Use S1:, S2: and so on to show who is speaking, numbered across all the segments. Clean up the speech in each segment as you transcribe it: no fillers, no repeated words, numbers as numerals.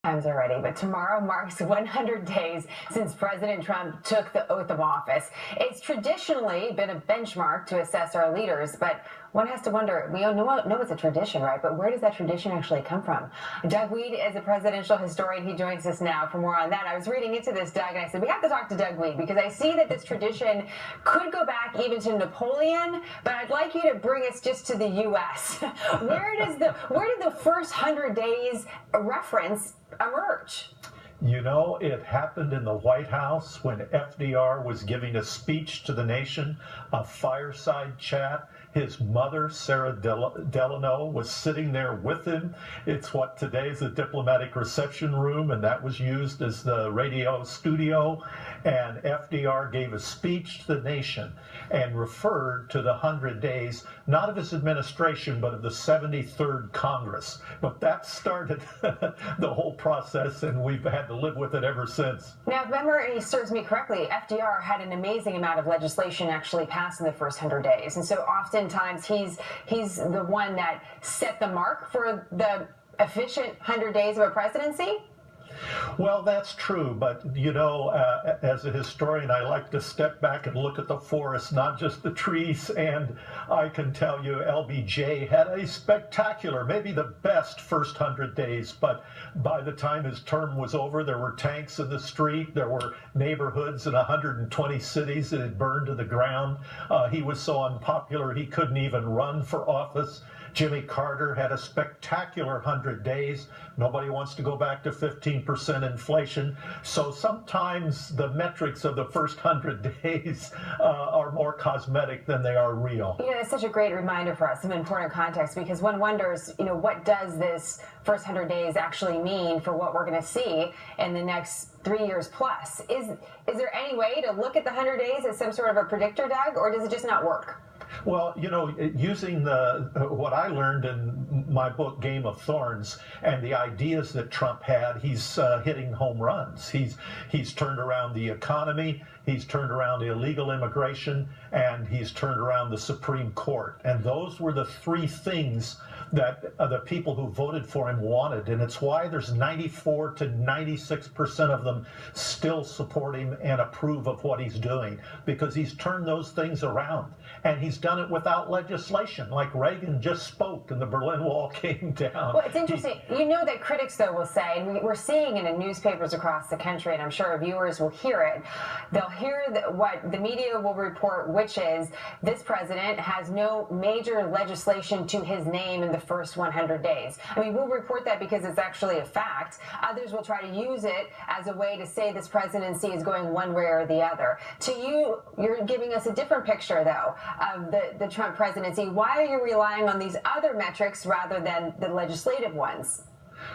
S1: Times already, but tomorrow marks 100 days since President Trump took the oath of office. It's traditionally been a benchmark to assess our leaders, but one has to wonder, we know it's a tradition, right? But where does that tradition actually come from? Doug Wead is a presidential historian. He joins us now for more on that. I was reading into this, Doug, and I said, we have to talk to Doug Wead because I see that this tradition could go back even to Napoleon, but I'd like you to bring us just to the U.S. Where did the first 100 days reference emerge?
S2: You know, it happened in the White House when FDR was giving a speech to the nation, a fireside chat. His mother, Sarah Delano, was sitting there with him. It's what today is a diplomatic reception room, and that was used as the radio studio. And FDR gave a speech to the nation and referred to the 100 days, not of his administration, but of the 73rd Congress. But that started the whole process, and we've had to live with it ever since.
S1: Now, if memory serves me correctly, FDR had an amazing amount of legislation actually passed in the first 100 days. And so oftentimes he's the one that set the mark for the efficient 100 days of a presidency.
S2: Well, that's true, but you know, as a historian, I like to step back and look at the forest, not just the trees, and I can tell you LBJ had a spectacular, maybe the best first 100 days, but by the time his term was over, there were tanks in the street, there were neighborhoods in 120 cities that had burned to the ground. He was so unpopular he couldn't even run for office. Jimmy Carter had a spectacular 100 days. Nobody wants to go back to 15% inflation. So sometimes the metrics of the first 100 days are more cosmetic than they are real.
S1: You know, it's such a great reminder for us, some important context, because one wonders, you know, what does this first 100 days actually mean for what we're going to see in the next 3 years plus? Is there any way to look at the 100 days as some sort of a predictor, Doug, or does it just not work?
S2: Well, you know, using what I learned in my book, Game of Thorns, and the ideas that Trump had, he's hitting home runs. He's turned around the economy, he's turned around illegal immigration, and he's turned around the Supreme Court. And those were the three things that the people who voted for him wanted. And it's why there's 94 to 96% of them still support him and approve of what he's doing, because he's turned those things around. And he's done it without legislation, like Reagan just spoke and the Berlin Wall came down.
S1: Well, it's interesting. You know that critics, though, will say, and we're seeing it in newspapers across the country, and I'm sure our viewers will hear it. They'll hear what the media will report, which is this president has no major legislation to his name in the first 100 days. I mean, we'll report that because it's actually a fact. Others will try to use it as a way to say this presidency is going one way or the other. To you, you're giving us a different picture, though, of the Trump presidency. Why are you relying on these other metrics rather than the legislative ones?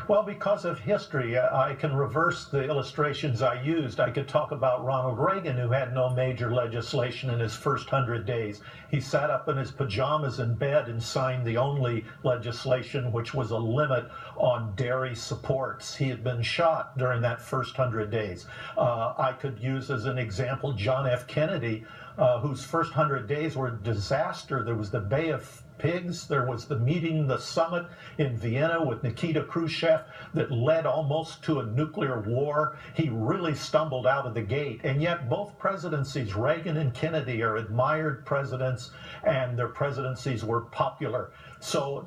S2: Well, because of history, I can reverse the illustrations I used. I could talk about Ronald Reagan, who had no major legislation in his first 100 days. He sat up in his pajamas in bed and signed the only legislation, which was a limit on dairy supports. He had been shot during that first 100 days. I could use as an example John F. Kennedy, whose first 100 days were a disaster. There was the Bay of Pigs. There was the summit in Vienna with Nikita Khrushchev that led almost to a nuclear war. He really stumbled out of the gate. And yet both presidencies, Reagan and Kennedy, are admired presidents, and their presidencies were popular. So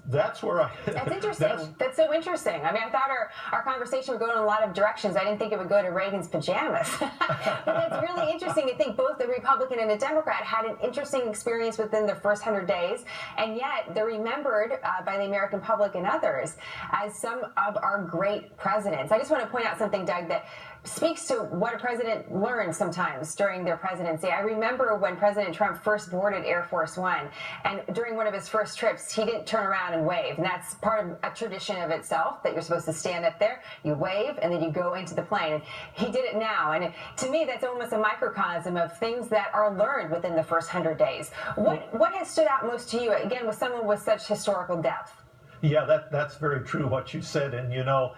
S2: that's where
S1: That's interesting. That's so interesting. I mean, I thought our conversation would go in a lot of directions. I didn't think it would go to Reagan's pajamas. But that's really interesting to think both the Republican and the Democrat had an interesting experience within their first 100 days, and yet they're remembered by the American public and others as some of our great presidents. I just want to point out something, Doug, that speaks to what a president learns sometimes during their presidency. I remember when President Trump first boarded Air Force One, and during one of his first trips, he didn't turn around and wave. And that's part of a tradition of itself, that you're supposed to stand up there, you wave, and then you go into the plane. And he did it now. And to me, that's almost a microcosm of things that are learned within the first 100 days. What has stood out most to you, again, with someone with such historical depth?
S2: Yeah, that's very true what you said. And, you know,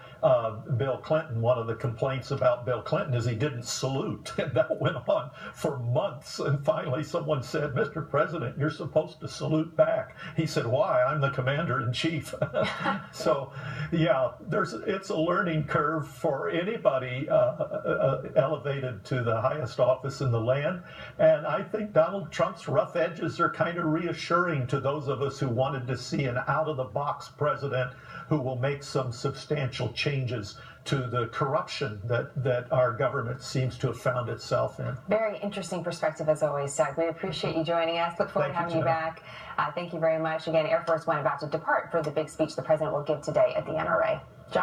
S2: Bill Clinton. One of the complaints about Bill Clinton is he didn't salute, and that went on for months. And finally, someone said, "Mr. President, you're supposed to salute back." He said, "Why? I'm the commander-in-chief." So, yeah, it's a learning curve for anybody elevated to the highest office in the land. And I think Donald Trump's rough edges are kind of reassuring to those of us who wanted to see an out-of-the-box president who will make some substantial changes to the corruption that our government seems to have found itself in.
S1: Very interesting perspective as always, Doug. We appreciate you joining us. Look forward to having you back. Thank you very much. Again, Air Force One about to depart for the big speech the president will give today at the NRA.